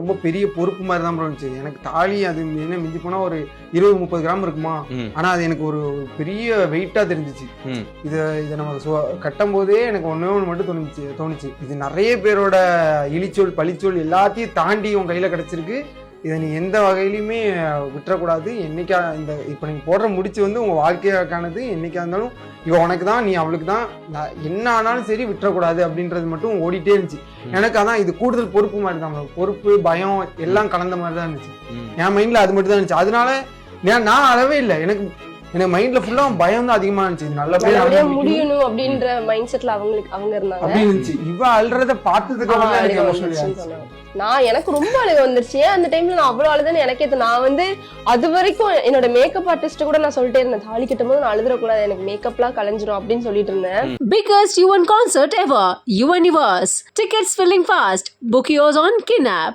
ரொம்ப பெரிய பொறுப்பு மாதிரி தான் ப்ரோ இருந்துச்சு. எனக்கு தாலி அது என்ன மிஞ்சி போனா ஒரு 20-30 கிராம் இருக்குமா, ஆனா அது எனக்கு ஒரு பெரிய வெயிட்டா தெரிஞ்சிச்சு. இதை நம்ம கட்டும் போதே எனக்கு ஒண்ணு மட்டும் தோணுச்சு இது நிறைய பேரோட இழிச்சொல் பழிச்சொல் எல்லாத்தையும் தாண்டி உன் கையில கிடைச்சிருக்கு. இதை நீ எந்த வகையிலுமே விட்டுறக்கூடாது. என்னைக்கா இந்த இப்போ நீங்கள் போடுற முடிச்சு வந்து உங்கள் வாழ்க்கையாக்கானது. என்னைக்கா இருந்தாலும் இவன் உனக்கு தான், நீ அவளுக்கு தான், என்ன ஆனாலும் சரி விட்டுறக்கூடாது அப்படின்றது மட்டும் ஓடிட்டே இருந்துச்சு. எனக்கு அதான் இது கூடுதல் பொறுப்பு மாதிரி தான், பொறுப்பு பயம் எல்லாம் கலந்த மாதிரி தான் இருந்துச்சு. என் மைண்டில் அது மட்டும் தான் இருந்துச்சு. அதனால நான் அளவே இல்லை. எனக்கு மைண்ட்ல ஃபுல்லா பயம் தான் அதிகமா இருந்துச்சு. நல்லபடியா முடியணும் அப்படின்ற மைண்ட் செட்ல அவங்க இருந்தாங்க. அப்படி இருந்துச்சு. இவ அழுறத பார்த்ததுக்கு அப்புறம் எனக்கு எமோஷனல் ஆச்சு. எனக்கு ரொம்ப அழுக வந்துருச்சு. அந்த டைம்ல நான் அவ்வளவு அழுதுன்னு எனக்கே நான் வந்து அது வரைக்கும் என்னோட மேக்கப் ஆர்டிஸ்ட் கூட நான் சொல்லிட்டே இருந்தேன், தாலி கட்டும் போது நான் அழுதுறக்கூடாது, எனக்கு மேக்கப்லாம் கலைஞ்சிரும் அப்படின்னு சொல்லிட்டு இருந்தேன். Biggest UN concert ever, Universe. Tickets filling fast. Book yours on Kinap.